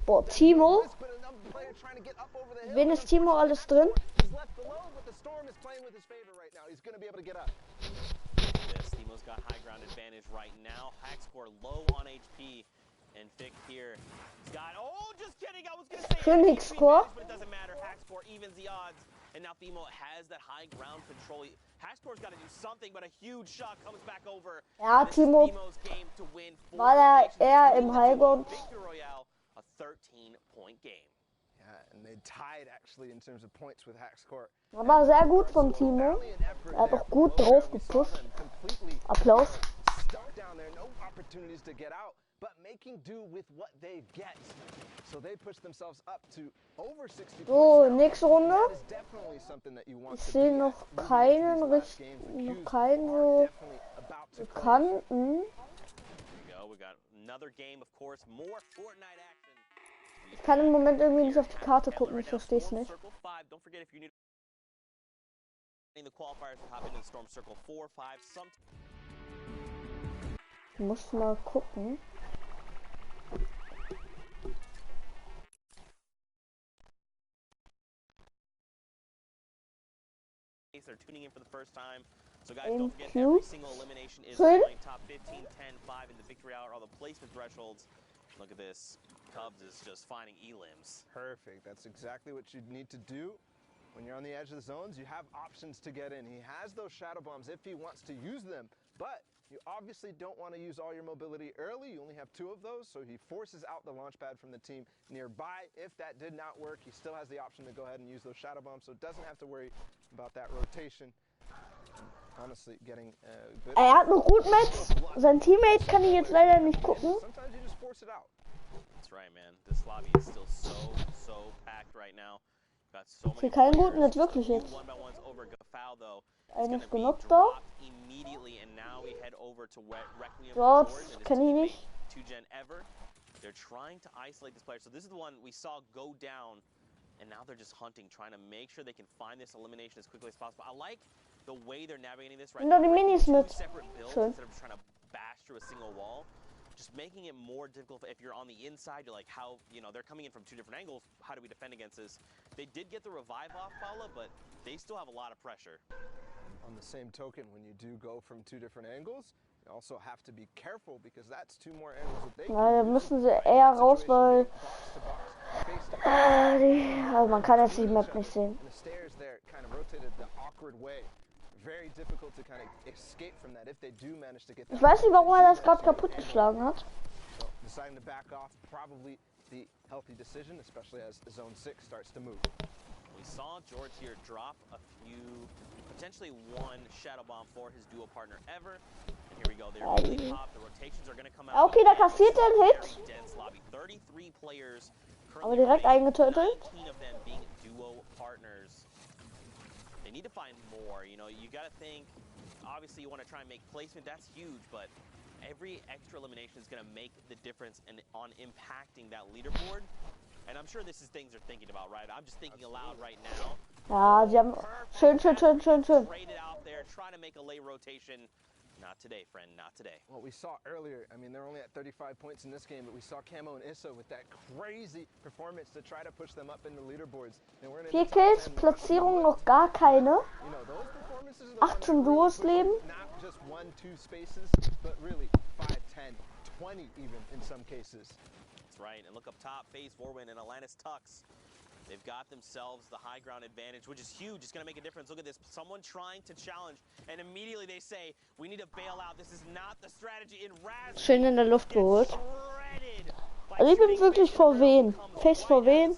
Boah, Timo. Wen ist Timo alles drin? Timo's got high ground advantage right now. Hack score low on HP. And Vic here. He's got, oh, just kidding. I was going to say Königsscore. but it doesn't matter. Hack score evens the odds. And now Timo has that high ground control. Hack score's got to do something, but a huge shot comes back over. Ja, Timo war da eher im Highground. A 13-point game. And they tied actually in terms of points with Hack score. Aber sehr gut von Timo. Er hat auch gut drauf gepusht. Applaus. Stuck down there, no opportunities to get out, but making do with what they get. So they push themselves up to over 60 So, nächste Runde. Ich Ich sehe noch keinen so bekannten. Ich kann im Moment irgendwie nicht auf die Karte gucken, ich verstehe es nicht. Ich muss mal gucken. They're tuning in for the first time. So guys, don't forget every single elimination is top 15, 10, 5 in the victory hour, all the placement thresholds. Look at this. Cubs is just finding elims. Perfect. That's exactly what you need to do. When you're on the edge of the zones, you have options to get in. He has those shadow bombs if he wants to use them, but you obviously don't want to use all your mobility early. You only have 2 of those, so he forces out the launch pad from the team nearby. If that did not work, he still has the option to go ahead and use those shadow bombs, so doesn't have to worry about that rotation. Honestly, getting good. Er hat noch gut Match. Sein Teammate kann ich jetzt leider nicht gucken. Sometimes you just force it out. That's right, man. This lobby is still so packed right now. Got so many. Hier keinen guten Match wirklich jetzt. Eines genockt da. Dort kenne ich nicht. They're trying to isolate this player. So this is the one we saw go down, and now they're just hunting, trying to make sure they can find this elimination as quickly as possible. I like the way they're navigating this right now. Die Minis mit. Schön. Instead of just trying to bash through a single wall, just making it more difficult. If you're on the inside, you're like, how, you know, they're coming in from 2 different angles. How do we defend against this? They did get the revive off, Paula, but they still have a lot of pressure. On the same token, when you do go from 2 different angles, you also have to be careful because that's 2 more angles that they Ja, da müssen sie eher raus, weil also man kann jetzt die Map nicht sehen. Ich weiß nicht, warum er das gerade kaputt geschlagen hat. We saw George here drop a few, potentially 1 shadow bomb for his duo partner ever. And here we go. They're really top. The rotations are going to come out. Okay, da kassiert er einen Hit. 33 players. Aber direkt eingetötet. 19 of them being duo partners. They need to find more. You know, you got to think. Obviously, you want to try and make placement. That's huge, but every extra elimination is going to make the difference on impacting that leaderboard. And I'm sure this is things they're thinking about, right? I'm just thinking aloud right now. Ja, sie haben schön. Traded out there, trying to make a late rotation. Not today, friend, not today. What we saw earlier, I mean, they're only at 35 points in this game, but we saw Camo and Issa with that crazy performance to try to push them up in the leaderboards. 4 Kills, Platzierung noch gar keine. 18 Duos leben. Not just 1, 2 spaces, but really 5, 10, 20 even in some cases. That's right, and look up top, FaZe, Vorwin, and Atlantis Tux. They've got themselves the high ground advantage, which is huge. It's going to make a difference. Look at this. Someone trying to challenge, and immediately they say, we need to bail out. This is not the strategy. In Raz Schön in der Luft geholt. Also ich bin wirklich vor wen? Fest vor wen?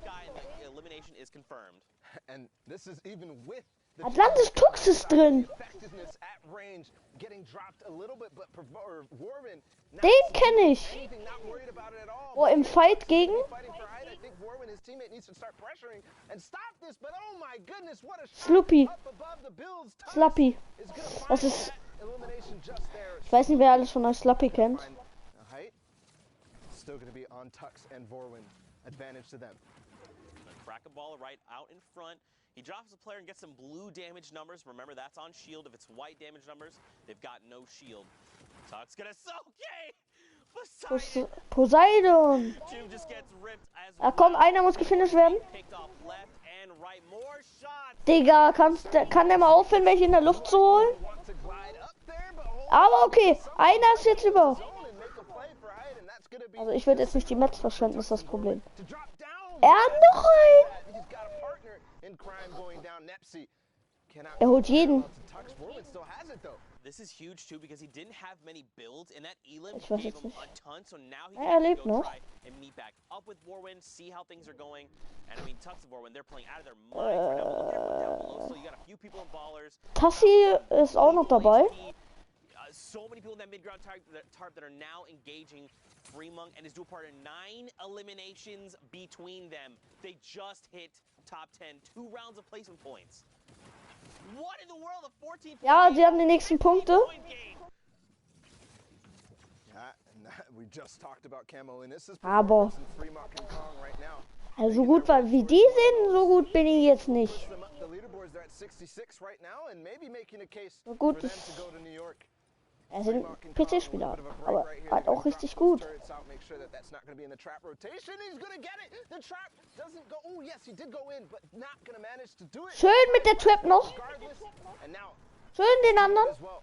Elimination is confirmed. And this is even with Atlantis Tux ist drin. Den kenne ich. Oh, im Fight gegen? Sloopy. Slappy. Das ist... Ich weiß nicht, wer alles von euch Slappy kennt. Crack a ball right out in front. He drops the player and gets some blue damage numbers. Remember, that's on shield. If it's white damage numbers, they've got no shield. Tuck's gonna... Okay! Poseidon. Jim just gets ripped as Ja, komm, einer muss gefinisht werden. picked off left and right. More shots. Digga, kann der mal aufhören, welche in der Luft zu holen? Want to glide up there, but hold Aber okay, einer ist jetzt über. zone and make a play for Hyde, and that's gonna be Also ich würde jetzt nicht die Mets verschwenden, ist das Problem. to drop down. Er hat noch einen. He's got a partner in crime going down. Nepsi cannot. Er holt jeden. Tux Borland still has it though. This is huge too because he didn't have many builds and that Elim Ich weiß gave jetzt him nicht. a ton, so now he Ja, can er actually lebt go noch. try and meet back up with Warwind, see how things are going. And I mean, Tux and Warwind, they're playing out of their minds right now. Look at down below, so you got a few people in ballers. Tassi ist auch noch dabei. So many people in that mid-ground tarp that are now engaging Fremont and his dual partner. 9 eliminations between them. They just hit top 10. 2 rounds of placement points. What in the world? A 14 Ja, sie haben die nächsten Punkte. point game. Yeah, and we just talked about Camo in this is Aber Fremont and Kong right now. also so gut wie die sind, so gut bin ich jetzt nicht. The leaderboards they're at 66 right now and maybe making a case So for gut them ist. to go to New York. Er sind PC-Spieler, aber halt auch richtig gut. Make sure that that's not going to be in the trap rotation. He's going to get it. The trap doesn't go. Oh yes, he did go in, but not going to manage to do it. Schön mit der Trap noch. Regardless, and now Schön den anderen. as well.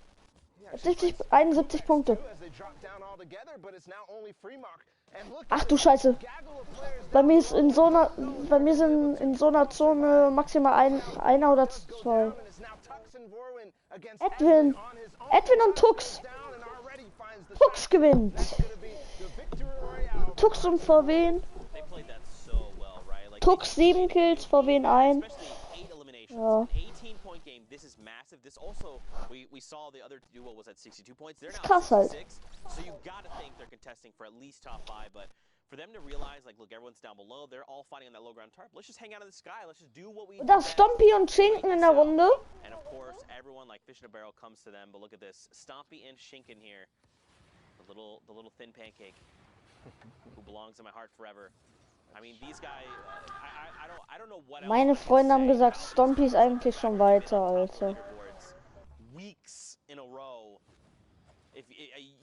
71 Punkte. As they drop down all together, but it's now only Fremont. And look Ach du Scheiße. gaggle of players. Bei mir ist sind in so einer Zone maximal einer oder zwei. And it's now Tux and Warwin against Edwin. on his own. Edwin und Tux. Down and already finds the Tux gewinnt. going to be the victory royale. Tux und VW. They played that so well, right? Like Tux 7 Kills, VW 1. especially 8 eliminations. Ja. An 18-point game. This is massive. This also we saw the other duo was at 62 points. They're now krass halt. 66. So you got to think they're contesting for at least top 5, but for them to realize, like, look, everyone's down below. They're all fighting on that low ground tarp. Let's just hang out in the sky. Let's just do what we Und do das best. Stompy und Schinken in der Runde. And of course, everyone like fish in a barrel comes to them. But look at this, Stompy and Shinken here, the little thin pancake, who belongs in my heart forever. I mean, these guys, I don't know what else Meine I can Freunde haben say. gesagt, Stompy ist eigentlich schon weiter, Alter. Leaderboards weeks in a row. If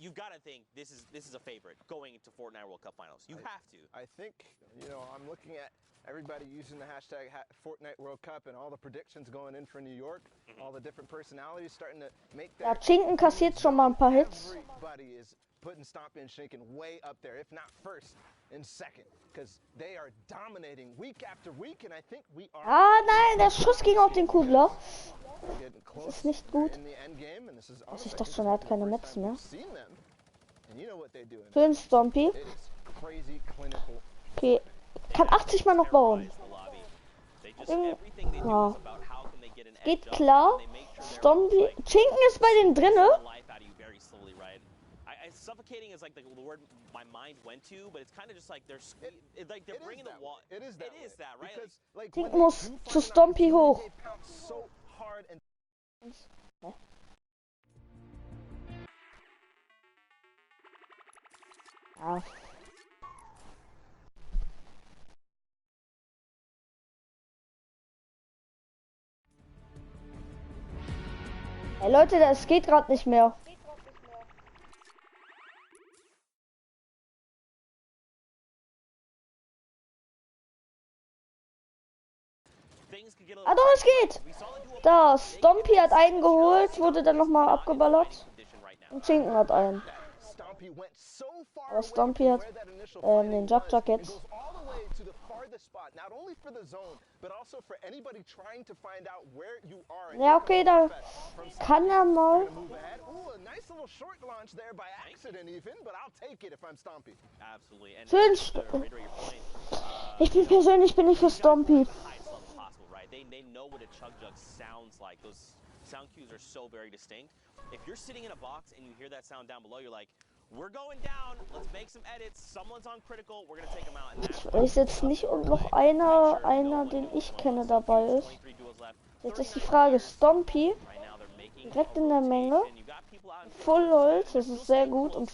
you've got to think this is a favorite going into Fortnite World Cup Finals. You have to. I think, I'm looking at everybody using the hashtag Fortnite World Cup and all the predictions going in for New York, all the different personalities starting to make Ja, their... Schinken kassiert schon mal ein paar Hits. Everybody is putting Stompy and Shinken way up there, if not first, in second, because they are dominating week after week, and I think we are Ah nein, der Schuss ging auf den Kugler. getting close ist nicht gut. in the end game, and this is Also ich dachte schon, er hat keine Metz mehr. seen them, and you know what they do. Schön Stompy. It is crazy clinical. Okay, kann 80 mal noch bauen. Terrorize the lobby. They just Irgend- everything they do ja. is about how can they get an Geht edge up, klar. and they make sure they're Stompy. like, Schinken ist bei denen drinne. the life out of you very slowly, right? Suffocating is like the word my mind went to, but it's kind of just like they're like they're It is bringing the that wall. way. It is that It is way. that, right? Because, like, Schinken when they muss do find zu an Stompy opportunity, hoch. they pounce so hard and Ja. Hey Leute, das geht gerade nicht mehr. things could get a Ah little doch, es geht. We saw the duo Da, Stompy hat einen geholt, wurde dann nochmal abgeballert. condition right now. Und Schinken hat einen. Stompy went so far Aber away Stompy from hat where that initial den fighting Jab-Jab was. It jetzt. goes all the way to the farthest spot, not only for the zone, but also for anybody trying to find out where you are. And Ja, here okay, comes da the fed from kann er mal. Stompy to move ahead. Ooh, a nice little short launch there by accident even, but I'll take it if I'm Stompy. Absolutely. And Schön. to reiterate your point, Ich bin persönlich bin ich für Stompy. highest level possible, right? They know what a chug jug sounds like. Those sound cues are so very distinct. If you're sitting in a box and you hear that sound down below, you're like, we're going down. Let's make some edits. Someone's on critical. We're gonna take them out. And that's Ich weiß jetzt nicht, ob noch einer, den ich kenne, dabei ist. 23 duels left. Jetzt ist die Frage, Stompy Right now they're making direkt in der Menge. and you got people out in Full Holz, das ist sehr gut. Und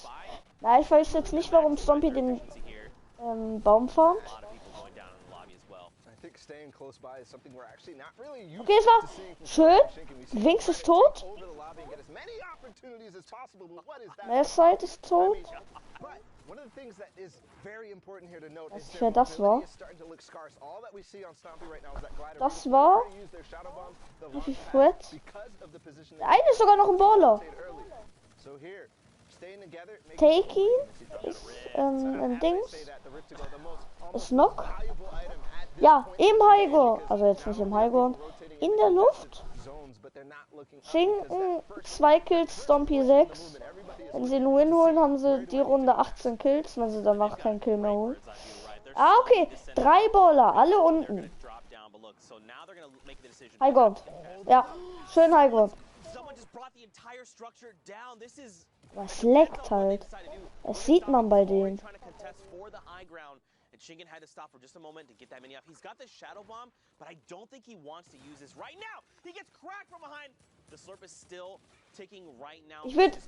na, ich weiß jetzt nicht, warum Stompy den here. Baum farmt. A lot of people going down in the lobby as well. I think staying close by is something we're actually not really used Okay, es war to seeing from schön. Stumpy and Shinken. We see Winks them ist trying to take tot. over the lobby and get as many opportunities as possible, but what is that? Westside ist tot. But one of the things that is very important here to note is Weiß their nicht, wer das war. mobility is starting to look scarce. All that we see on Stompy right now is that glider. Das Really war- trying to use their shadow bombs, the Wie viel launch Fred? pads, because of the position Der eine ist sogar noch ein Baller. early. So here, staying together, making Take ihn ist ein Dings. Ist Knock. Ja, im Highground. Also jetzt nicht im Highground. In der Luft. Schinken 2 Kills, Stompy 6. Wenn sie einen Win holen, haben sie die Runde 18 Kills, wenn sie danach keinen Kill mehr holen. Ah, okay. 3 Baller, alle unten. Highground. Ja, schön Highground. Das leckt halt. Das sieht man bei denen. And Shinken had to stop for just a moment to get that many off. He's got the shadow bomb, but I don't think he wants to use this right now. He gets cracked from behind. The slurp is still ticking right now. Ich würde,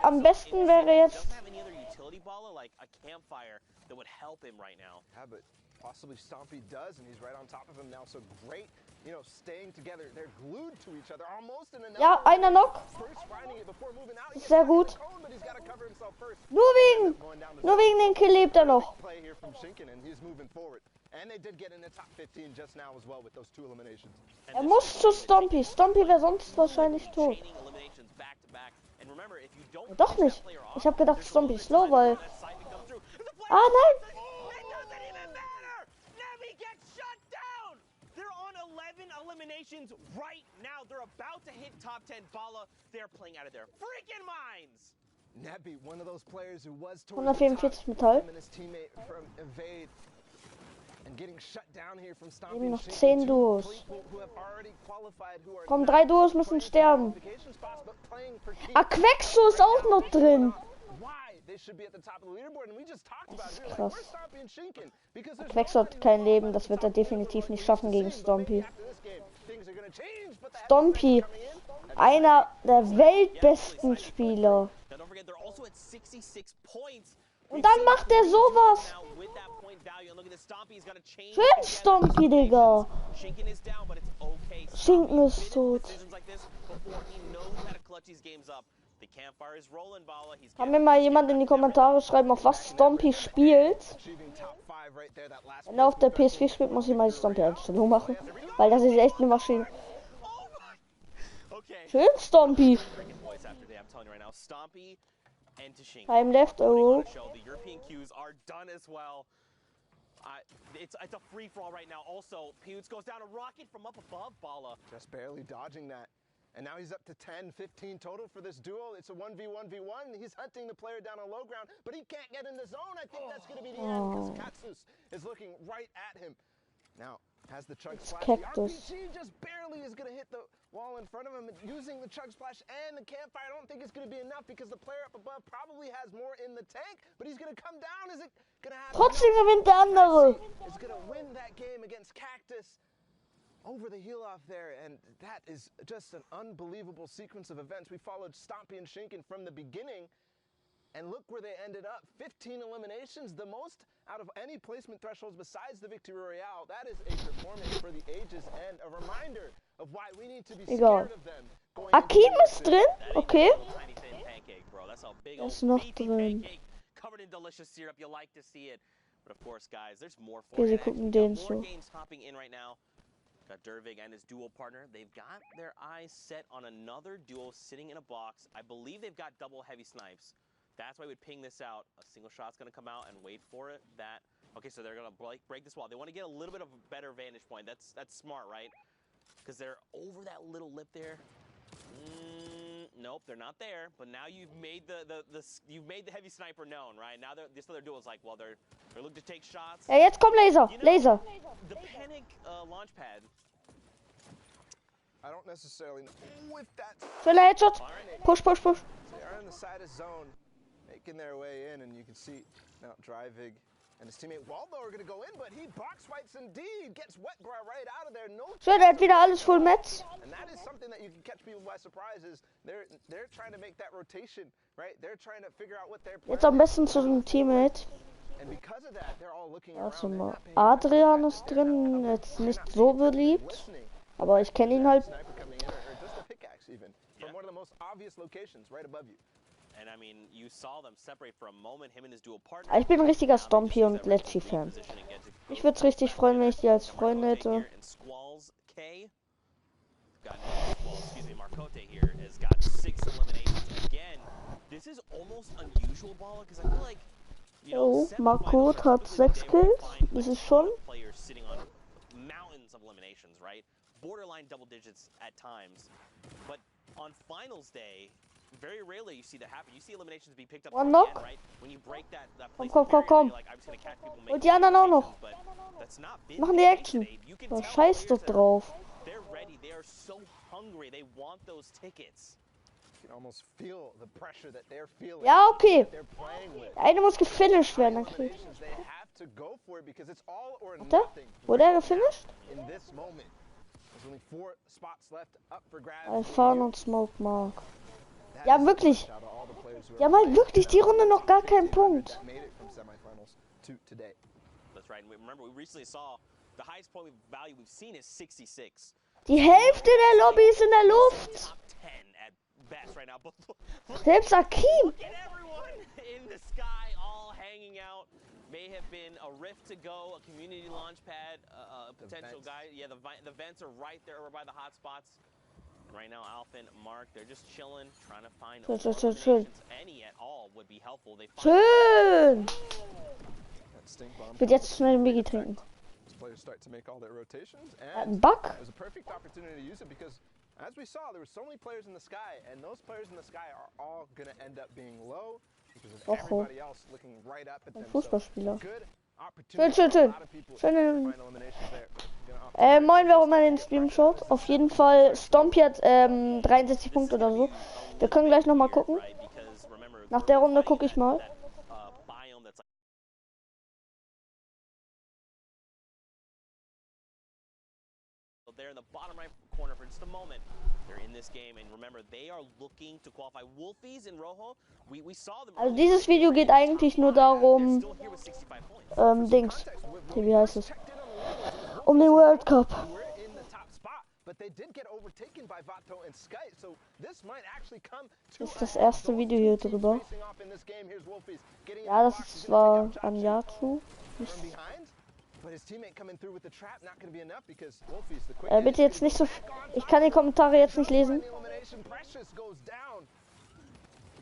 am besten wäre jetzt. Doesn't have any other utility baller like a campfire that would help him right now. Yeah, but possibly Stompy does, and he's right on top of him now. So great, you know, staying together. They're glued to each other almost in another. Ja, einer Knock. First finding it before moving out. He gets Sehr back in gut. the cone, but he's got to cover himself first. Nur wegen den Kill lebt er noch. Play here from Shinken, and he's moving forward. And they did get in the top 15 just now as well with those 2 eliminations. Er muss zu Stompy. Stompy wäre sonst wahrscheinlich tot. Chaining eliminations back to back. And remember, if you don't Doch finish nicht. that player off, Ich habe gedacht, Stompy ist slow, weil. that side can come through. And the player- Ah, nein! It doesn't even matter! Navi gets shut down! They're on 11 eliminations right now. They're about to hit top 10. Bala, they're playing out of their freaking minds! Nabi, one of those players who was towards the top, 144 Metall. him and his teammate from Evade, and getting shut down here from Stompy Eben and noch Shinken, 10 two Duos. people who have already qualified, who are Komm, not 3 Duos müssen sterben. qualification spots, but playing for keeps. Ah, Quexo ist auch noch drin. Why they should be at the top of the leaderboard, and we just talked about it. We were krass. like, where's Stompy and Shinken? Because there's Quexo hat kein Leben, das wird er definitiv nicht schaffen gegen Stompy. after this game, things are gonna change, but the Stompy, einer der weltbesten Spieler. Now don't forget, they're also at 66 points. Und dann macht er sowas. Now with that point value, and look at this, Stompy's got to change. Schön Stompy, Digga. Shinken is down, but it's okay. Schinken ist tot. Decisions like this before he knows how to clutch these games up. The campfire is rolling, Bala. He's Kann mir mal jemand in die Kommentare schreiben, auf was Stompy spielt? achieving top 5 right there, that last Wenn er auf der PS4 spielt, muss ich mal die Stompy-Einstellung machen. Weil das ist echt eine Maschine. okay. Schön Stompy. Freaking voice after day, I'm telling you right now. Stompy and to Shinken. Time left, oh. Show the European queues are done as well. It's a free for all right now. Also, Pewds goes down a rocket from up above. Bala. just barely dodging that. And now he's up to 10, 15 total for this duel. It's a 1v1v1. He's hunting the player down on low ground, but he can't get in the zone. I think that's going to be the end because Katsus is looking right at him. Now, has the chug splash. The Cactus. RPG just barely is going to hit the wall in front of him. Using the chug splash and the campfire, I don't think it's going to be enough because the player up above probably has more in the tank, but he's going to come down. Is it going to happen? Trotzdem gewinnt der andere. Is going to win that game against Cactus. Over the heel off there, and that is just an unbelievable sequence of events. We followed Stompy and Shinken from the beginning, and look where they ended up. 15 eliminations, the most out of any placement thresholds besides the Victory Royale. That is a performance for the ages, and a reminder of why we need to be Egal. scared of them. Akim ist drin? Okay. Tiny thin pancake, bro. That's a big Er old ist noch beefy drin. pancake covered in delicious syrup. You like to see it. But of course, guys, there's more for Okay, sie it. gucken Actually, den got more zu. games hopping in right now. Got Dervig and his dual partner. They've got their eyes set on another duo sitting in a box. I believe they've got double heavy snipes. That's why we'd ping this out. A single shot's gonna come out and wait for it. Okay, so they're gonna break this wall. They want to get a little bit of a better vantage point. That's smart, right? Because they're over that little lip there. Nope, they're not there. But now you've made you've made the heavy sniper known, right? Now this other duo's like, well, they're looking to take shots. Ja, jetzt kommt Laser. You know, Laser. The panic launch pad. I don't necessarily know if that's. Schneller Headshot. Push, push, push. They are in the side of zone, making their way in, and you can see now Drivig and his teammate Waldo are going to go in, but he box fights indeed, gets wet bra right out of there. No. Schön, er hat wieder alles full Metz. And that is something that you can catch people by surprise. Is they're trying to make that rotation, right? They're trying to figure out what their plan Jetzt am besten zu dem Teammate. And because of that, they're all looking Also around. They're mal. not paying Adrian attention. ist They're not drin, looking. jetzt They're nicht not so paying attention. They're beliebt. listening. Aber ich kenne ihn halt. Sniper coming in, or just a pickaxe even, from one of the most obvious locations right above you. And I mean, you saw them separate for a moment, him and his dual partner. Ich bin ein richtiger Stompy und Lecci-Fan. Ich würde es richtig freuen, wenn ich die als Freunde hätte. Marcote here has got 6 eliminations again. This is almost unusual, Ball, because I feel like, you know, Oh, Marcote hat 6 Kills. Das ist schon. Players sitting on mountains of eliminations, right? Borderline double digits at times. But on finals day, very rarely you see that happen. You see eliminations be picked up One again, knock. right? When you break that Komm. like, I'm just gonna catch people Und die anderen auch noch. but that's not been Machen the die case Action. today. You can Oh, tell scheiß doch players that drauf. they're ready. They are so hungry. They want those tickets. You can almost feel the pressure that they're feeling. Ja, okay. They're playing with. Der eine muss gefinished werden. Dann krieg ich. Eliminations, they have to go for it because it's all or Warte. nothing. Wurde er gefinished? In this moment, there's only 4 spots left up for grabs. Alphan und Smoke Mark. That Ja, is wirklich. shout out all the players who Die have haben halt wirklich die Runde noch gar keinen Punkt. that made it from semifinals to today. That's right. And remember, we recently saw the highest point value we've seen is 66. Die Hälfte der Lobby ist in der Luft. Top 10 at best right now. But Selbst Akim. look at everyone in the sky, all hanging out. May have been a rift to go, a community launch pad, a potential vents. guy. Yeah, the vents are right there over by the hot spots. Right now, Alpha and Mark, they're just chilling, trying to find Schön. any at all would be helpful. They find Schön. That stink bomb. Ich will jetzt schnell einen Biggie trinken. As players start to make all their rotations, Ein and Bug? it was a perfect opportunity to use it because, as we saw, there were so many players in the sky, and those players in the sky are all going to end up being low because of everybody else looking right up at them. So, Fußballspieler. good opportunity Schön. for a lot of people to Schön. find eliminations there. Gonna Moin, wer auch immer den Stream schaut. Auf jeden Fall, Stompy hat 63 Punkte oder so. Wir können gleich nochmal gucken. right because remember Nach der Runde gucke ich mal. biome that's like there in the bottom right corner for just a moment. They're in this game, and remember, they are looking to qualify. Wolfies in Rojo, we saw them. Also dieses Video geht eigentlich nur darum, Still here with 65 points. Dings. Wie heißt es? Um den World Cup. We're in the top spot, but they did get overtaken by Vato and Sky, so this might actually come to Das ist das erste Video hier drüber. facing off in this game. Here's Wolfies getting Ja, in the box. das He's gonna war take out ein Johnson Jahr zu. from behind, but his teammate coming through with the trap, not going to be enough because Wolfies the quick Bitte jetzt nicht so. Ich kann die Kommentare jetzt nicht lesen. elimination. Precious goes down.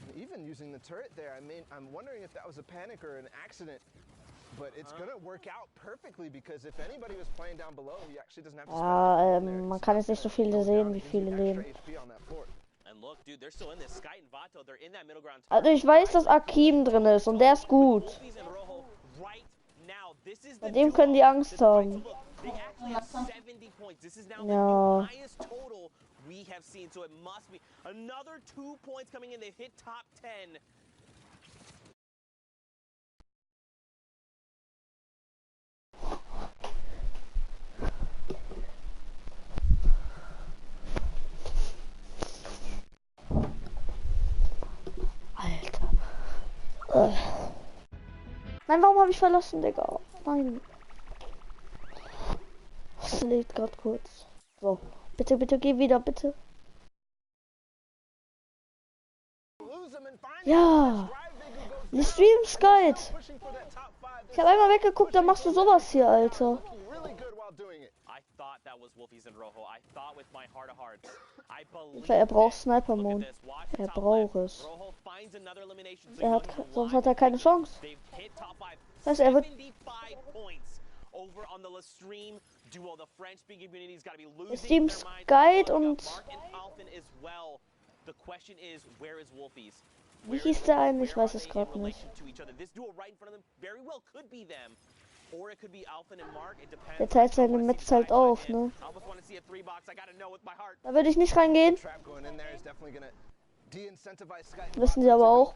And even using the turret there, I mean, I'm wondering if that was a panic or an accident. But it's gonna work out perfectly because if anybody was playing down below, he actually doesn't have to Ja, spend man kann jetzt nicht so viele sehen, wie viele leben. HP on that floor. And look, dude, they're still in this. Sky and Vato, they're in that middle ground. Also ich weiß, dass Akim drin ist und der ist gut. Wolfies and Rojo right now. This is Bei the dem können die Angst haben. Look, they actually have 70 points. This is now Ja. the highest total we have seen, so it must be another 2 points coming in. They've hit top 10. Alter. Nein, warum habe ich verlassen, Digga? Nein. Es lädt gerade kurz. So. Bitte, geh wieder, bitte. Ja. Die Streams Guide. Ich habe einmal weggeguckt, dann machst du sowas hier, Alter. I thought that was Wolfies and Rojo. I thought with my heart of hearts. I believe Er braucht Sniper Look at Mode. this. Watch the Er top braucht left. es. Rojo finds another elimination. So Er hat, young sonst one. hat er keine Chance. They've hit top 5. Das heißt, er wird 75 points over on the Lestream duo. The French-speaking community's got to be losing Streams their minds. Guide Worldcup, und Mark and Alphen as well. The question is, where is Wolfies? wie hieß der eine? Ich weiß es gerade nicht. This duo right in front of them very well could be them. Or it could be Alphen and Mark. It depends. Der teilt seine Metz halt auf, ne? I almost want to see a 3-box. I gotta know with my heart. Da würde ich nicht reingehen. Trap going in there is definitely gonna de-incentivize Sky. Wissen sie aber auch.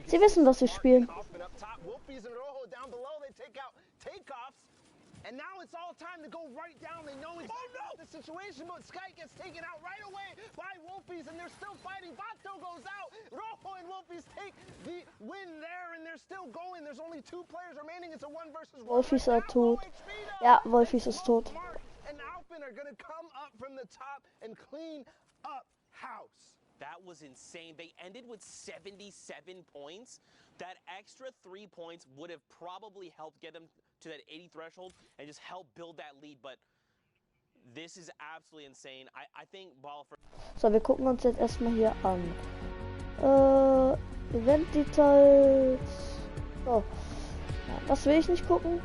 Sie wissen, was sie spielen. Up top, Wolfies and Rojo down below. They take out takeoffs. And now it's all time to go right down. They know exactly the situation, but Sky gets taken out right away by Wolfies, and they're still fighting. Vato goes out. Rojo and Wolfies take the win there, and they're still going. There's only 2 players remaining. It's a 1 versus 1. Wolfies are tot. Ja, Wolfies ist tot. And Alpin are gonna come up from the top and clean up house. That was insane. They ended with 77 points. That extra 3 points would have probably helped get them to that 80 threshold and just help build that lead. But this is absolutely insane. I think ball for. So, wir gucken uns jetzt erstmal hier an. Event Details. So. Ja, das will ich nicht gucken.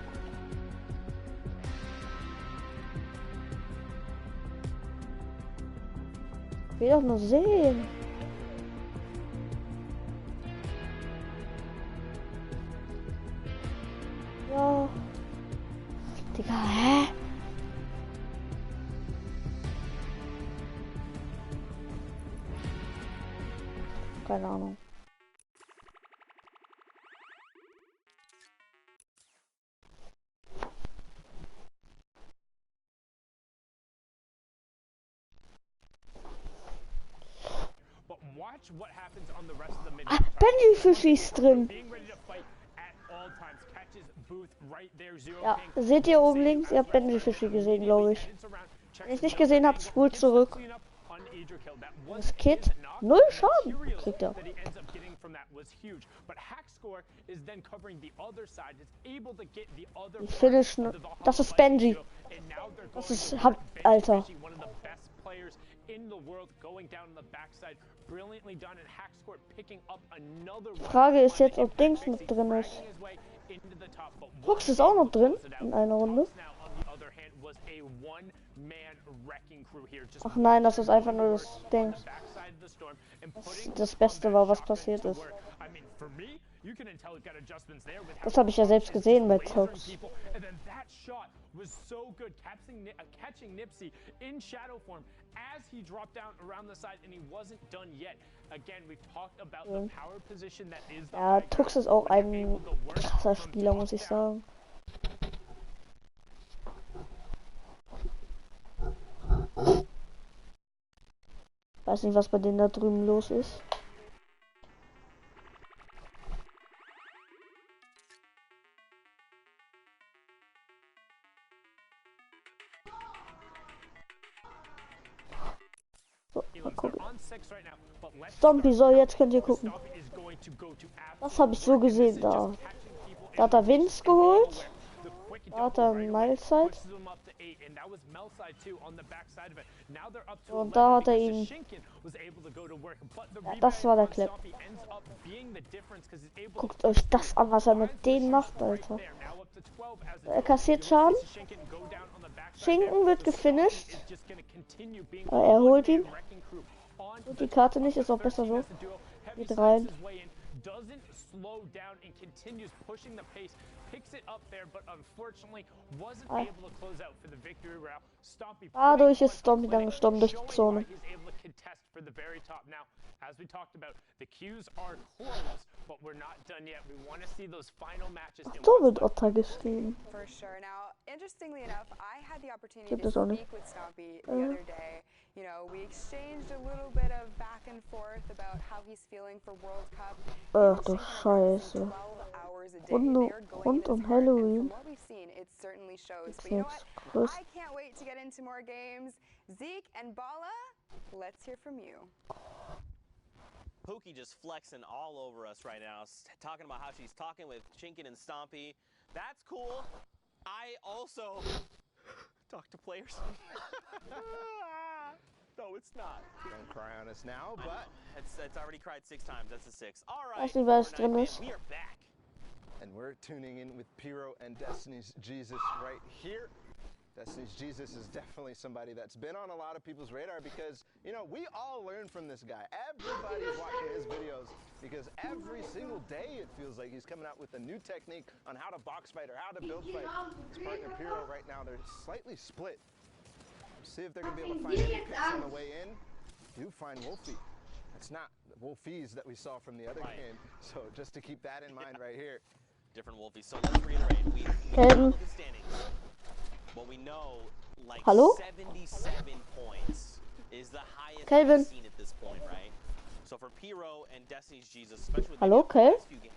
Ich will doch nur sehen. Ja. Digga, hä? Keine Ahnung. Watch what happens on the rest of the mid. Ah, Benji Fischi ist drin. Ja, seht ihr oben links? Ihr habt Benji Fischi gesehen, glaube ich. Wenn ich nicht gesehen habe, spult zurück. Das Kid 0 Schaden kriegt er. Die finishen. Das ist Benji. Das ist Alter. Frage ist jetzt, ob Dings mit drin ist. Fuchs ist auch noch drin in einer Runde. Ach nein, das ist einfach nur das Ding. Das Beste war, was passiert ist. Das habe ich ja selbst gesehen bei Fuchs. Was so good catching Nipsey in shadow form as he dropped down around the side and he wasn't done yet. Again, we've talked about the power position that is the ja, Tux ist auch ein krasser Spieler, muss ich sagen. Weiß nicht, was bei denen da drüben los ist. Zombie, so jetzt könnt ihr gucken. Das habe ich so gesehen da. Da hat er Vince geholt. Da hat er Mileside. Und da hat er ihn. Ja, das war der Clip. Guckt euch das an, was er mit denen macht, Alter. Er kassiert Schaden. Schinken wird gefinisht. Er holt ihn. Und die Karte nicht, ist auch besser so. Geht rein. Dadurch ist Stompy dann gestorben durch die Zone. As we talked about, the queues are closed, but we're not done yet. We want to see those final matches. So wird Otter geschrieben. For sure. Now, interestingly enough, I had the opportunity to speak with Stompy the other day. You know, we exchanged a little bit of back and forth about how he's feeling for Worldcup. Ach du Scheiße. Rund Halloween. What we've seen, it certainly shows. But you know what? I can't wait to get into more games. Zeke and Bala, let's hear from you. Pookie just flexing all over us right now, talking about how she's talking with Chinkin and Stompy. That's cool. I also talk to players. No, it's not. Don't cry on us now, but it's already cried 6 times. That's a 6. All right. Actually, was drin ist. We are back. And we're tuning in with Pyro and Destiny's Jesus right here. Destiny's Jesus is definitely somebody that's been on a lot of people's radar because, you know, we all learn from this guy. Everybody's watching his videos because every single day it feels like he's coming out with a new technique on how to box fight or how to build fight. His partner Pyro right now, they're slightly split. See if they're going to be able to find any picks on the way in. Do find Wolfie. It's not the Wolfies that we saw from the other game. So just to keep that in mind right here. Different Wolfies. So let's reiterate. We follow the standings. we know like Hallo? 77 points is the highest Kelvin. we've seen at this point, right? So for Pyro and Destiny's Jesus, especially with Hallo, maybe the Kel? last few games.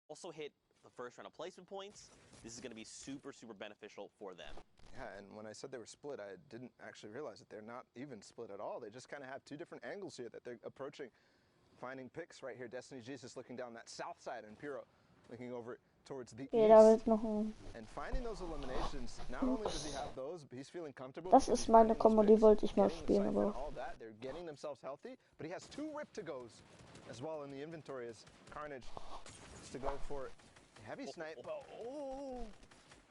Also hit the first round of placement points. This is going to be super, super beneficial for them. Yeah, and when I said they were split, I didn't actually realize that they're not even split at all. They just kind of have two different angles here that they're approaching, finding picks right here. Destiny Jesus looking down that south side, and Pyro looking over towards the Okay, da east. wird noch ein... And finding those eliminations, not only does he have those, but he's feeling comfortable. Das ist meine Kombo, die wollte ich mal spielen, aber... All that, they're getting themselves healthy, but he has 2 Rip-to-Goes as well in the inventory as Carnage is to go for heavy snipe. Oh,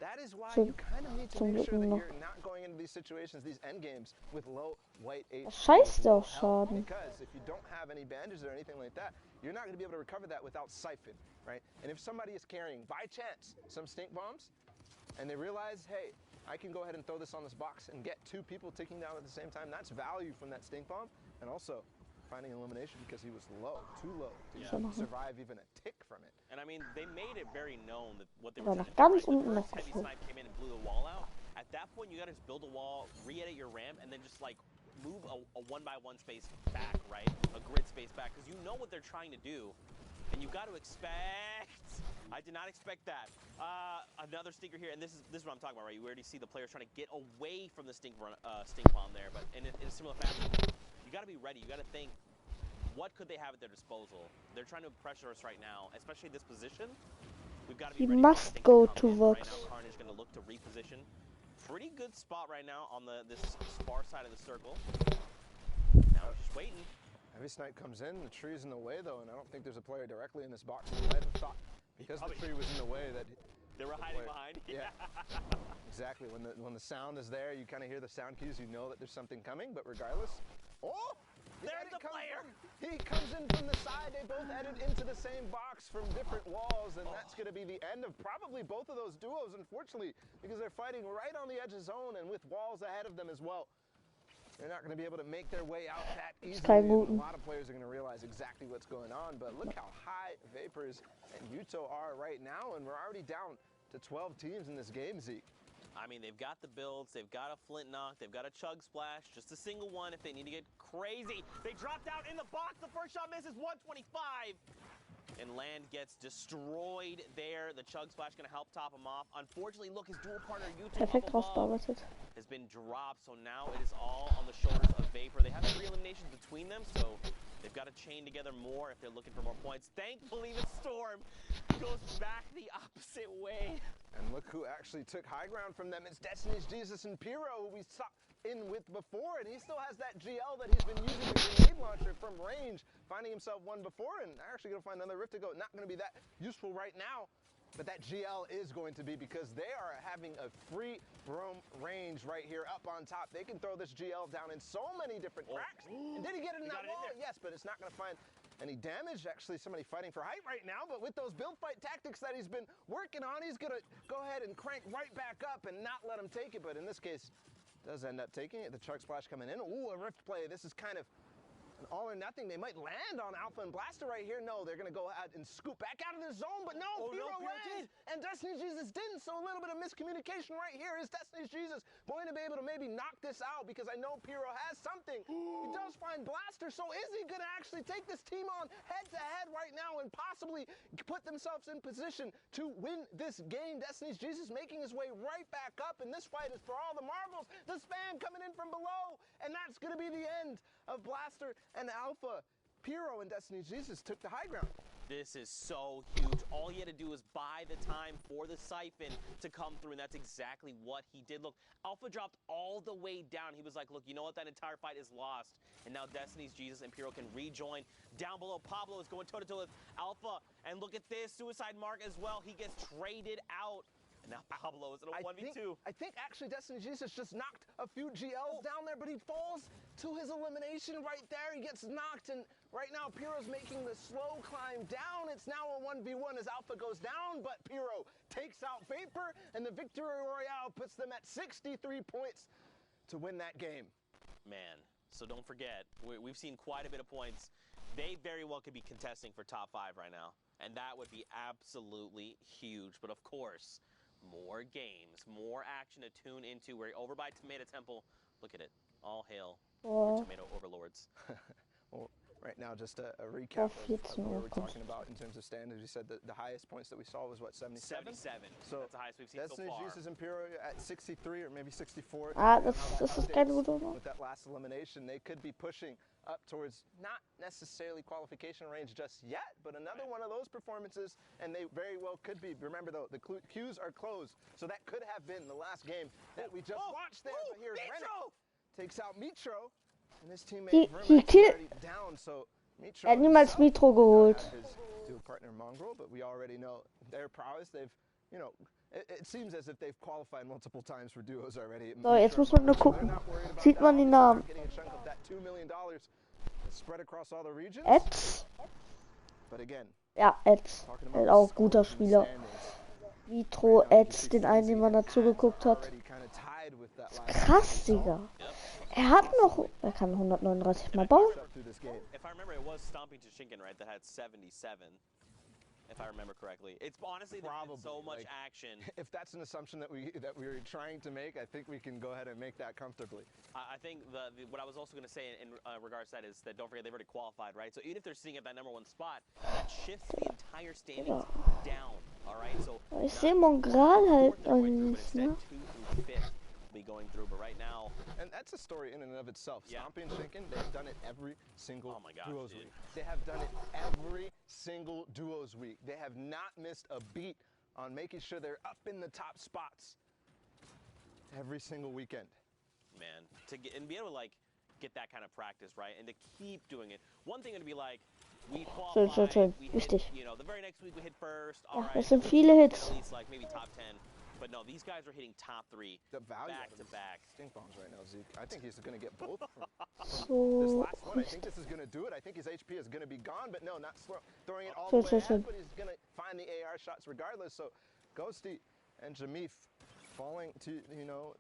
that is why you kind of need to make sure that you're not going into these situations, these end games, with low white HP. Scheißt auf Schaden. Because if you don't have any bandages or anything like that, you're not going to be able to recover that without siphon, right? And if somebody is carrying, by chance, some stink bombs, and they realize, hey, I can go ahead and throw this on this box and get 2 people ticking down at the same time, that's value from that stink bomb. And also, finding elimination because he was low, too low to survive even a tick from it. And I mean, they made it very known that what they were trying to ganz do. unten Right? noch The first heavy snipe came in and blew the wall out. At that point, you got to just build a wall, re-edit your ramp, and then just like move a 1x1 space back, right? A grid space back, because you know what they're trying to do, and you got to expect. I did not expect that. Another stinker here, and this is what I'm talking about, right? You already see the players trying to get away from the stink bomb there, but in a similar fashion, you got to be ready. You got to think, what could they have at their disposal? They're trying to pressure us right now, especially this position. We've got to be ready. He must go to Vox. Right now, Carnage going to look to reposition. Pretty good spot right now on this far side of the circle. Now we're just waiting. Heavy snipe comes in, the tree's in the way though, and I don't think there's a player directly in this box. You might have thought, because the tree was in the way, that they were hiding behind. Yeah, exactly. When the sound is there, you kind of hear the sound cues, you know that there's something coming, but regardless. Oh! There's the player! He comes in from the side. They both headed into the same box from different walls, and that's going to be the end of probably both of those duos, unfortunately, because they're fighting right on the edge of zone and with walls ahead of them as well. They're not going to be able to make their way out that easily. A lot of players are going to realize exactly what's going on, but look how high Vapors and Yuto are right now, and we're already down to 12 teams in this game, Zeke. I mean, they've got the builds, they've got a flint knock, they've got a chug splash, just a single one if they need to get crazy. They dropped out in the box, the first shot misses, 125. And Land gets destroyed there. The chug splash gonna help top him off. Unfortunately, look, his dual partner Yuto has been dropped, so now it is all on the shoulders of Vapor. They have 3 eliminations between them, so they've got to chain together more if they're looking for more points. Thankfully, the Storm goes back the opposite way. And look who actually took high ground from them. It's Destiny's Jesus and Pyro, who we saw in with before, and he still has that GL that he's been using, the grenade launcher from range, finding himself one before, and actually going to find another Rift to go. Not going to be that useful right now, but that GL is going to be, because they are having a free roam range right here up on top. They can throw this GL down in so many different cracks. And did he get it in that wall? Yes, but it's not going to find any damage. Actually, somebody fighting for height right now, but with those build fight tactics that he's been working on, he's going to go ahead and crank right back up and not let him take it, but in this case, does end up taking it. The chug splash coming in. Ooh, a rift play. This is kind of an all or nothing. They might land on Alpha and Blaster right here. No, they're going to go out and scoop back out of the zone, but no, Pyro lands, and Destiny's Jesus didn't, so a little bit of miscommunication right here. Is Destiny's Jesus going to be able to maybe knock this out? Because I know Pyro has something. He does find Blaster, so is he going to actually take this team on head-to-head right now and possibly put themselves in position to win this game? Destiny's Jesus making his way right back up, and this fight is for all the marbles. The spam coming in from below, and that's going to be the end of Blaster and Alpha. Pyro and Destiny's Jesus took the high ground. This is so huge. All he had to do was buy the time for the siphon to come through, and that's exactly what he did. Look, Alpha dropped all the way down. He was like, look, you know what? That entire fight is lost. And now Destiny's Jesus and Pyro can rejoin. Down below, Pablo is going toe-to-toe with Alpha. And look at this, suicide mark as well. He gets traded out. And now Pablo is in a 1v2. I think actually Destiny Jesus just knocked a few GLs down there, but he falls to his elimination right there. He gets knocked, and right now Pyro's making the slow climb down. It's now a 1v1 as Alpha goes down, but Pyro takes out Vapor, and the Victory Royale puts them at 63 points to win that game. Man, So don't forget, we've seen quite a bit of points. They very well could be contesting for top 5 right now. And that would be absolutely huge. But of course, more games, more action to tune into. We're over by Tomato Temple. Look at it. All hail your tomato overlords. Well, right now, just a recap of what we're talking about in terms of standings. You said that the highest points that we saw was what, 77? 77. So that's the highest we've seen so Destiny far. Jesus Imperial at 63 or maybe 64. Das ist keine gute Nummer. With that last elimination, they could be pushing up towards not necessarily qualification range just yet, but another one of those performances, and they very well could be. Remember, though, the queues are closed, so that could have been the last game that we just watched there. But here's Rennick takes out Mitro, and his teammate already down, so Mitro hat niemals Mitro geholt. His dual partner Mongrel, but we already know their prowess. They've, you know, it seems as if they've qualified multiple times for duos already. So, jetzt muss man nur gucken. Sieht man die Namen? Eds? Ja, Eds. Auch guter Spieler. Mitro, Eds, den einen, den man dazu geguckt hat. Das ist krass, Digga. Er hat noch... Er kann 139 Mal bauen. If I remember, it was Stomping to Shinken, right? That had 77. If I remember correctly, it's honestly there's so much action. If that's an assumption that we're trying to make, I think we can go ahead and make that comfortably. I think what I was also going to say in regards to that is that don't forget they've already qualified, right? So even if they're sitting at that #1 spot, that shifts the entire standings down. All right, so ich sehe Mongral halt nicht, ne? Be going through, but right now, and that's a story in and of itself. Yeah. Stomping Shinken, they've done it every single duos dude. week. They have done it every single duos week. They have not missed a beat on making sure they're up in the top spots every single weekend. Man, to get and be able to like get that kind of practice, right, and to keep doing it. One thing would be like we qualified, we hit, you know, the very next week we hit first. All right, das sind viele Hits. At least like maybe top 10. But no, these guys are hitting top 3 back to back. Stink bombs right now, Zeke. I think he's going to get both from So, this last one. I think this is going to do it. I think his HP is going to be gone, but no, not throwing it all the way ahead, but he's going to find the AR shots regardless. So Ghosty and Jamif falling to, you know,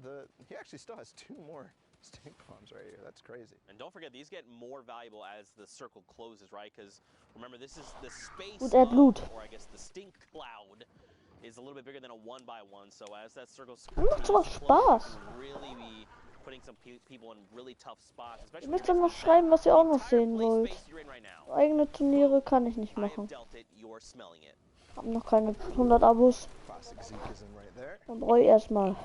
he actually still has 2 more stink bombs right here. That's crazy. And don't forget, these get more valuable as the circle closes, right? Because remember, this is the space, or I guess the stink cloud, is a little bit bigger than a 1x1. So as that circle macht sogar Spaß. really be putting some people in really tough spots. Ihr müsst dann noch schreiben, was ihr auch noch sehen wollt. Eigene Turniere kann ich nicht machen. Ich habe noch keine 100 Abos. Dann brauche ich erstmal.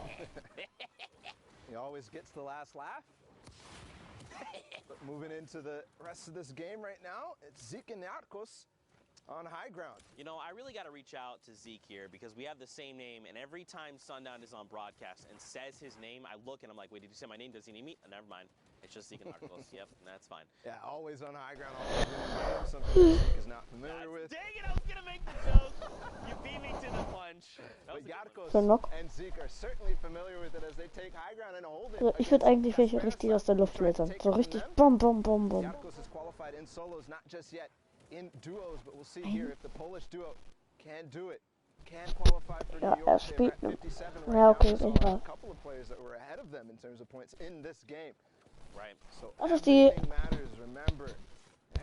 He always gets the last laugh. But moving into the rest of this game right now, it's Zeke and Narcos on high ground. You know, I really got to reach out to Zeke here because we have the same name, and every time Sundown is on broadcast and says his name, I look and I'm like, wait, did you say my name? Does he need me? Never mind. It's just Zeke and Narcos. Yep, that's fine. Yeah, always on high ground, always in the game, something that Zeke is not familiar with. Dang it, I was going to make the joke. You beat me to the punch. But Narcos and Zeke are certainly familiar with it as they take high ground and hold it. Also ich würde eigentlich welche richtig aus der Luft lasern. So richtig bom, bom, bom, bom. Narcos is qualified in solos, not just yet in duos, but we'll see here if the Polish duo can do it. Can qualify for New York. Spielt. 57 right Ja, okay, now. ich war. A couple of players that were ahead of them in terms of points in this game. Right. So Das ist die. everything matters. Remember,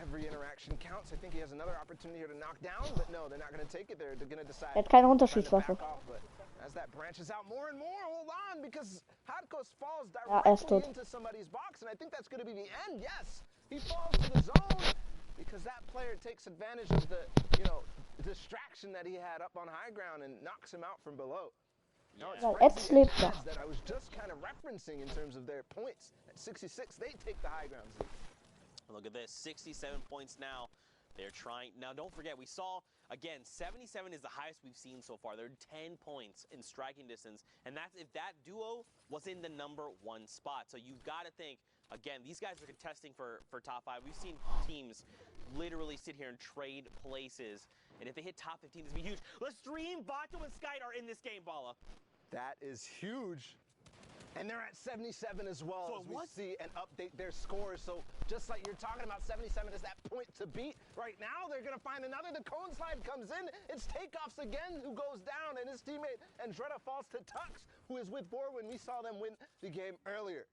every interaction counts. I think he has another opportunity here to knock down, but no, they're not going to take it. They're going to decide. Er hat keine Unterschiedswaffe. As that branches out more and more, hold on, because Hadkos falls Ja, er ist directly tot. into somebody's box, and I think that's going to be the end. Yes, he falls to the zone because that player takes advantage of the, you know, distraction that he had up on high ground and knocks him out from below. Now it's Eds lebt noch. that I was just kind of referencing in terms of their points. At 66, they take the high ground. Look at this, 67 points now. They're trying. Now, don't forget, we saw, again, 77 is the highest we've seen so far. They're 10 points in striking distance, and that's if that duo was in the #1 spot. So you've got to think, again, these guys are contesting for top 5. We've seen teams literally sit here and trade places, and if they hit top 15, this would be huge. Lestream, Vato, and Skite are in this game, Bala. That is huge. And they're at 77 as well, So as we see and update their scores. So just like you're talking about, 77 is that point to beat. Right now, they're going to find another. The cone slide comes in. It's Takeoffs again who goes down, and his teammate Andretta falls to Tux, who is with Borwin. We saw them win the game earlier.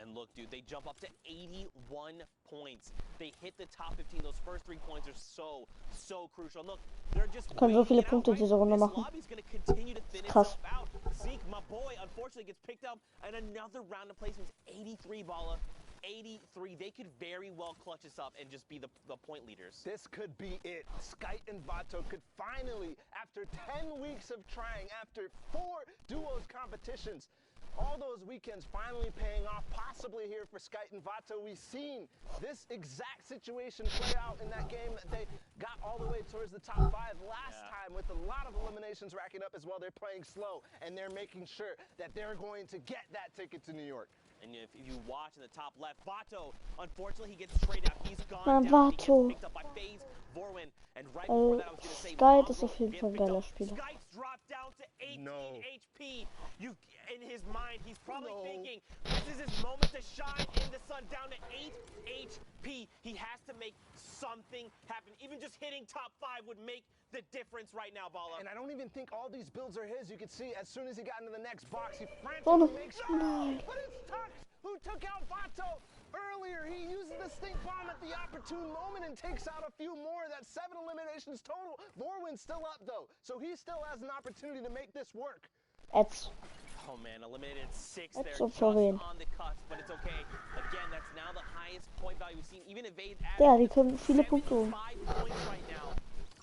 And look, dude, they jump up to 81 points. They hit the top 15. Those first 3 points are so crucial. And look, they're just Können so viele waiting it Punkte out, diese right? Runde This machen. lobby's gonna continue to thin Krass. itself out. Zeke, my boy, unfortunately gets picked up, and another round of placements. 83, Bala. 83. They could very well clutch this up and just be the point leaders. This could be it. Skite and Vato could finally, after 10 weeks of trying, after 4 duos competitions, all those weekends finally paying off, possibly here for Skite and Vato. We've seen this exact situation play out in that game that they got all the way towards the top 5 last time, with a lot of eliminations racking up as well. They're playing slow, and they're making sure that they're going to get that ticket to New York. And if you watch in the top left, Vato, unfortunately, he gets straight out. He's gone down. He gets picked up by FaZe Vorwin. And right before that, I was going to say, Skite ist auf jeden Fall ein geiler Spieler. Skite's dropped down to 18 HP. In his mind, he's probably thinking, this is his moment to shine in the sun, down to 8 HP. He has to make something happen. Even just hitting top 5 would make the difference right now, Bala. And I don't even think all these builds are his. You could see as soon as he got into the next box, he frantically makes but it's Tux who took out Vato earlier. He uses the stink bomb at the opportune moment and takes out a few more. That's 7 eliminations total. Vorwin's still up though, so he still has an opportunity to make this work. Oh man, eliminated 6 there, so just on the cusp, but it's okay. Again, that's now the highest point value we've seen. Even Evade Ja, die können viele Punkte holen. 5 points right now.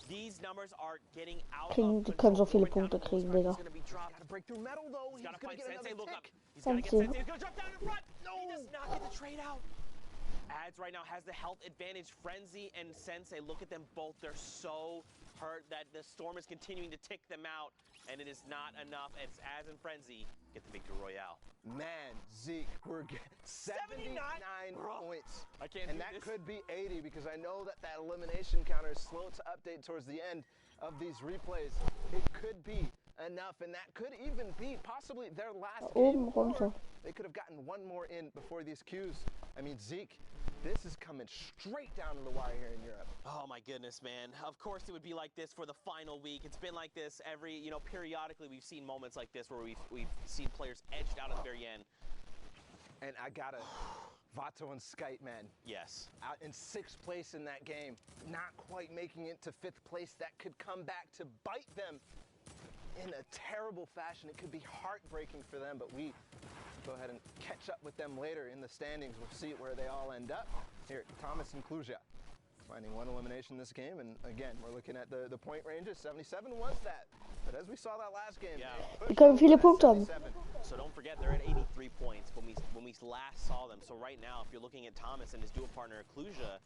These numbers are getting out of Die können so viele Punkte kriegen, Digga. Gotta break through metal though. He's Gotta gonna fight get Sensei, another look up. tick. He's gotta get Sensei. Sensei. He's gonna drop down in front. No! He does not get the trade out. Ads right now has the health advantage. Frenzy and Sensei, look at them both. They're so hurt that the Storm is continuing to tick them out, and it is not enough. It's Ads and Frenzy get the victory royale. Man, Zeke, we're getting 79 points. I can't and do that this. could be 80 because I know that elimination counter is slow to update towards the end of these replays. It could be enough, and that could even be possibly their last game. Or they could have gotten one more in before these queues. I mean, Zeke, this is coming straight down to the wire here in Europe. Oh my goodness, man. Of course it would be like this for the final week. It's been like this every, periodically we've seen moments like this where we've seen players edged out at the very end. And I gotta, Vato and Skite, man. Yes. Out in 6th place in that game, not quite making it to 5th place. That could come back to bite them in a terrible fashion. It could be heartbreaking for them, but we go ahead and catch up with them later in the standings. We'll see where they all end up. Here, Thomas and Kluja finding 1 elimination this game, and again, we're looking at the point ranges. 77 was that, but as we saw that last game, die können viele Punkte haben. So don't forget, they're at 83 points when we last saw them. So right now, if you're looking at Thomas and his dual partner Kluja,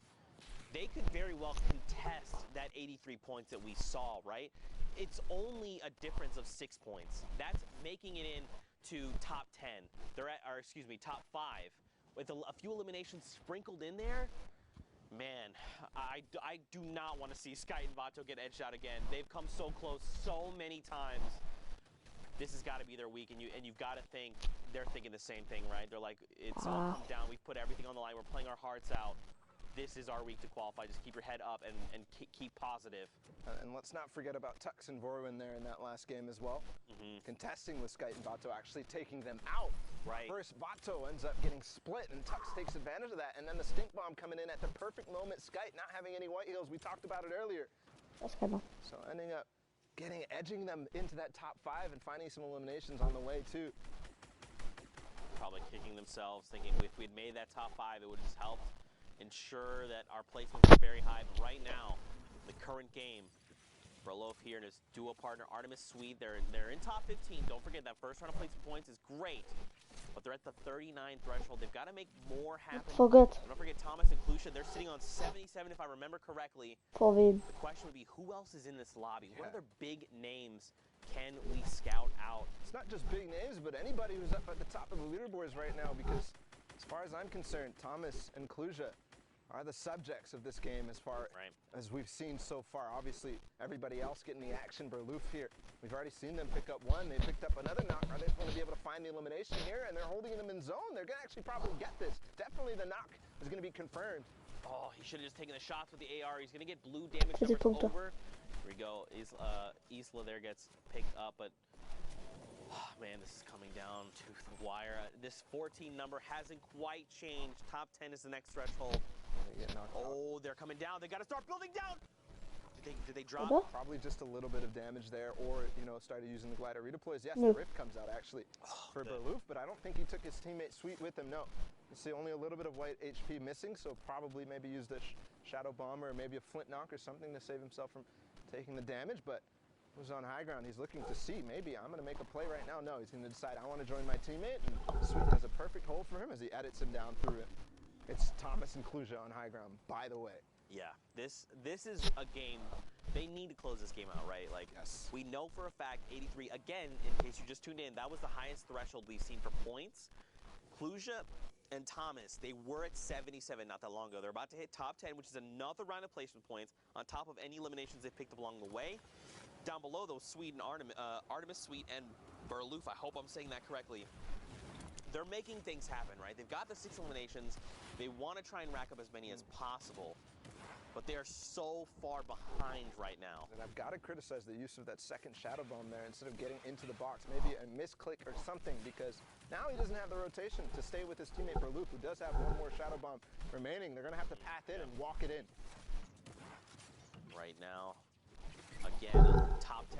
they could very well contest that 83 points that we saw, right? It's only a difference of 6 points. That's making it in to top 10. They're at, or excuse me, top 5. With a few eliminations sprinkled in there, man, I do not want to see Skite and Vato get edged out again. They've come so close so many times. This has got to be their week, and you've got to think they're thinking the same thing, right? They're like, it's all come down. We've put everything on the line. We're playing our hearts out. This is our week to qualify. Just keep your head up and keep positive. And let's not forget about Tux and Vorwin there in that last game as well. Contesting with Skite and Vato, actually taking them out. Right. First, Vato ends up getting split, and Tux takes advantage of that. And then the stink bomb coming in at the perfect moment. Skite not having any white heels. We talked about it earlier. So ending up edging them into that top 5 and finding some eliminations on the way too. Probably kicking themselves, thinking if we'd made that top 5, it would have just helped ensure that our placements are very high. But right now, the current game, Brolof here and his duo partner Artemis Swede, they're in top 15. Don't forget that first round of placement points is great, but they're at the 39 threshold. They've got to make more happen. Don't forget Thomas and Kluja, they're sitting on 77 if I remember correctly. The question would be, who else is in this lobby? What other big names can we scout out? It's not just big names, but anybody who's up at the top of the leaderboards right now, because as far as I'm concerned, Thomas and Kluja are the subjects of this game as far as we've seen so far. Obviously, everybody else getting the action. Berloof here, we've already seen them pick up 1. They picked up another knock. Are they going to be able to find the elimination here? And they're holding them in zone. They're going to actually probably get this. Definitely the knock is going to be confirmed. Oh, he should have just taken the shots with the AR. He's going to get blue damage numbers over. Here we go. Isla there gets picked up, but man, this is coming down to the wire. This 14 number hasn't quite changed. Top 10 is the next threshold. Oh, they're coming down. They got to start building down. Did they drop? Probably just a little bit of damage there, or, you know, started using the glider redeploys. Yes, the rift comes out, actually, for Berloof, but I don't think he took his teammate Sweet with him, no. You see only a little bit of white HP missing, so probably maybe used a Shadow Bomb or maybe a Flint Knock or something to save himself from taking the damage, but was on high ground. He's looking to see, maybe I'm going to make a play right now. No, he's going to decide, I want to join my teammate, and Sweet has a perfect hold for him as he edits him down through it. It's Thomas and Kluja on high ground, by the way. Yeah, this is a game, they need to close this game out, right? Like, yes. We know for a fact, 83, again, in case you just tuned in, that was the highest threshold we've seen for points. Kluja and Thomas, they were at 77 not that long ago. They're about to hit top 10, which is another round of placement points on top of any eliminations they picked up along the way. Down below, though, Sweet and Artemis, Sweet, and Berloof, I hope I'm saying that correctly. They're making things happen, right? They've got the 6 eliminations. They want to try and rack up as many as possible. But they are so far behind right now. And I've got to criticize the use of that second Shadow Bomb there instead of getting into the box. Maybe a misclick or something, because now he doesn't have the rotation to stay with his teammate Berloof, who does have one more Shadow Bomb remaining. They're going to have to path in and walk it in. Right now, again, top 10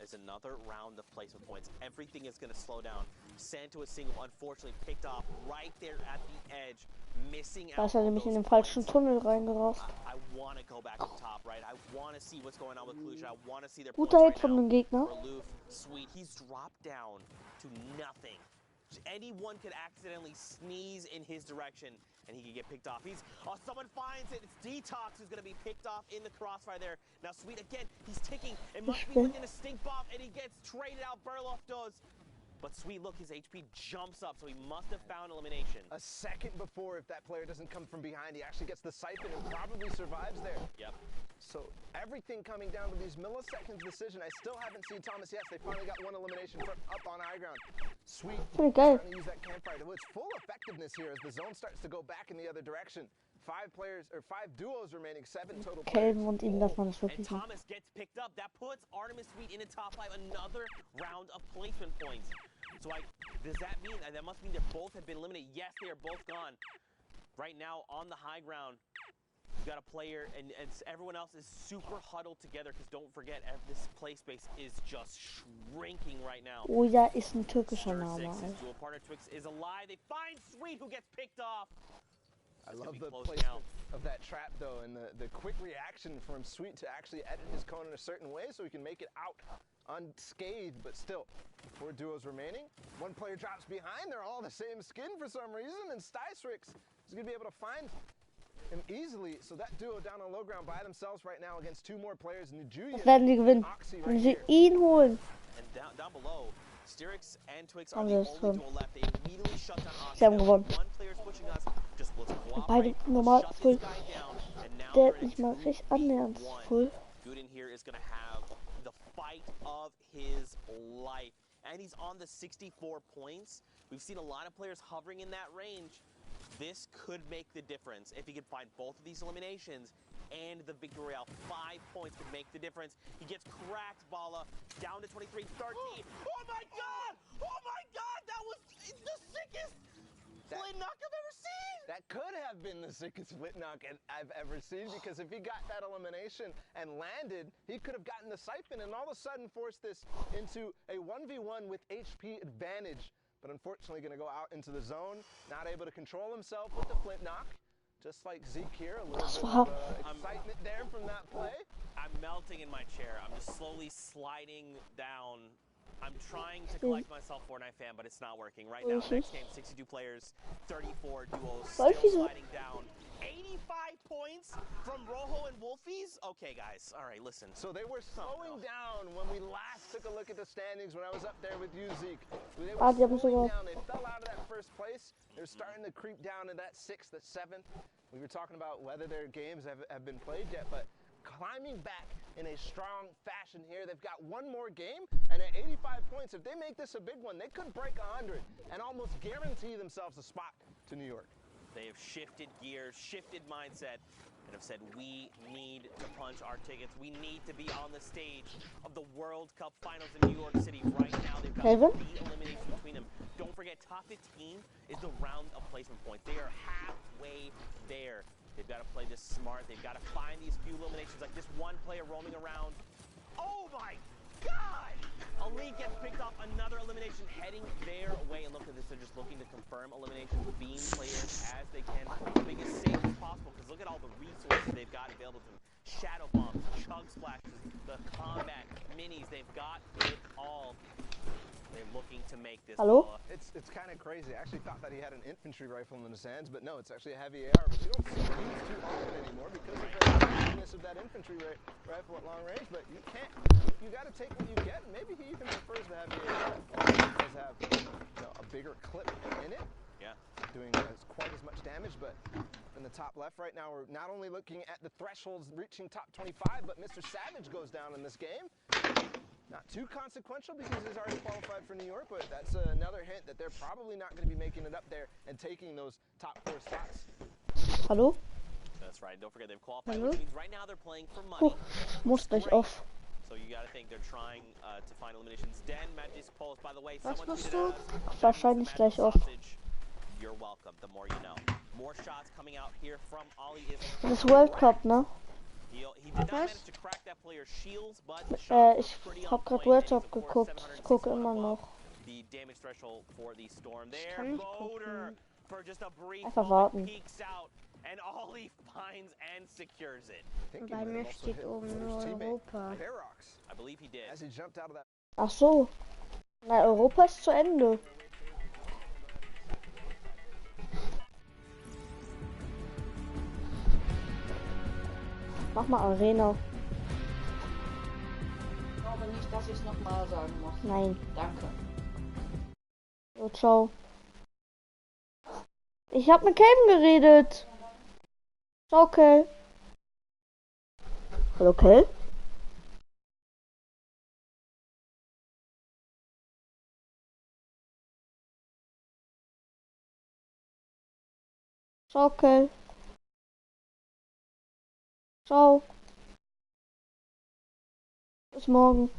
is another round of placement points. Everything is going to slow down. Santo is single, unfortunately picked off right there at the edge, missing out. Da ist er nämlich in den falschen Tunnel reingerast. I want to go back to top, right? I want to see what's going on with Kluja. I want to see their Guter Hit von dem Gegner. Berloof, Sweet, he's dropped down to nothing. Anyone could accidentally sneeze in his direction and he could get picked off. Someone finds it. It's Detox who's going to be picked off in the crossfire there. Now Sweet again, he's ticking. It must be looking to stink bomb, and he gets traded out. Berloof does. But Sweet, look, his HP jumps up, so he must have found elimination. A second before, if that player doesn't come from behind, he actually gets the siphon and probably survives there. Yep. So everything coming down to these milliseconds decision. I still haven't seen Thomas. Yes, they finally got one elimination from up on high ground. Sweet, trying to use that campfire to its full effectiveness here as the zone starts to go back in the other direction. 5 players, or 5 duos remaining, 7 total players. Und ihm darf man das wirklich nicht. Thomas gets picked up. That puts Artemis Sweet in the top 5. Another round of placement points. So does that mean, that must mean they both have been eliminated? Yes, they are both gone. Right now, on the high ground, you've got a player, and everyone else is super huddled together, because don't forget, this play space is just shrinking right now. Oh ja, ist ein türkischer Name. Dual partner Twix is alive. They find Sweet, who gets picked off. I love the placement of that trap, though, and the quick reaction from Sweet to actually edit his cone in a certain way so he can make it out unscathed, but still, 4 duos remaining. 1 player drops behind. They're all the same skin for some reason, and Stysrix is going to be able to find him easily. So that duo down on low ground by themselves right now against 2 more players. Das werden die gewinnen, wenn sie ihn holen. And down below, Styrix and Twix are the only duo left. They immediately shut down Oxy. Sie haben gewonnen. 1 player is pushing us. Just let's beide normal full. Der nicht mal recht annähernd full. Gooden here is going to have the fight of his life. And he's on the 64 points. We've seen a lot of players hovering in that range. This could make the difference if he could find both of these eliminations and the victory royale. 5 points could make the difference. He gets cracked, Bala, down to 23, 13. Oh my God! Oh my God! That was the sickest split knock I've ever seen! That could have been the sickest split knock I've ever seen, because if he got that elimination and landed, he could have gotten the siphon and all of a sudden forced this into a 1v1 with HP advantage. But unfortunately going to go out into the zone, not able to control himself with the flint knock. Just like Zeke here, a little bit of excitement there from that play. I'm melting in my chair. I'm just slowly sliding down. I'm trying to collect myself, Fortnite fan, but it's not working. Right now, next game, 62 players, 34 duos, still sliding down. 85 points from Rojo and Wolfies? Okay, guys. All right, listen. So they were slowing down when we last took a look at the standings when I was up there with you, Zeke. They were slowing down. They fell out of that first place. They're starting to creep down to that 6th, that 7th. We were talking about whether their games have been played yet, but climbing back in a strong fashion here. They've got 1 more game, and at 85 points, if they make this a big one, they could break 100 and almost guarantee themselves a spot to New York. They have shifted gears, shifted mindset. and have said, we need to punch our tickets. We need to be on the stage of the World Cup finals in New York City right now. They've got 3 eliminations between them. Don't forget, top 15 is the round of placement points. They are halfway there. They've got to play this smart. They've got to find these few eliminations, like this one player roaming around. Oh my God! Elite gets picked off, another elimination heading their way. And look at this, they're just looking to confirm eliminations, beam players as they can, being as safe as possible, because look at all the resources they've got available to them. Shadow bombs, chug splashes, the combat, minis, they've got it all. They're looking to make this. Hello? It's kind of crazy. I actually thought that he had an infantry rifle in his hands, but no, it's actually a heavy AR. But you don't see these too often anymore because of the effectiveness of that infantry rifle at long range. But you can't. You got to take what you get. Maybe he even prefers the heavy AR. It does have a bigger clip in it. Yeah. Doing quite as much damage, but in the top left right now, we're not only looking at the thresholds reaching top 25, but Mr. Savage goes down in this game. Not too consequential because he's already qualified for New York, but that's another hint that they're probably not going to be making it up there and taking those top 4 spots. Hallo? That's right. Don't forget they've qualified, which means right now they're playing for money. Musste ich auf. So you got to think they're trying to find eliminations. Den Magic Pulse, by the way, Was someone musst tweeted du? at us. Wahrscheinlich gleich auf. You're welcome. The more you know. More shots coming out here from Ollie. Das ist Worldcup, ne? He did not manage to crack that player's shields, but the shot was pretty hab on grad point, and Worldcup he's, of course, geguckt. Ich gucke immer noch. The damage threshold for the storm there. kann nicht Voter for just a brief Einfach moment warten. peeks out, and Ollie finds and secures it. Bei mir steht oben nur Europa. I believe he did. As he jumped out of that. Ach so. Na, Europa ist zu Ende. Mach mal Arena. Ich glaube nicht, dass ich es nochmal sagen muss. Nein. Danke. So, ciao. Ich hab mit Kevin geredet. Ist okay. Ist okay? Ist okay. Ciao. Bis morgen.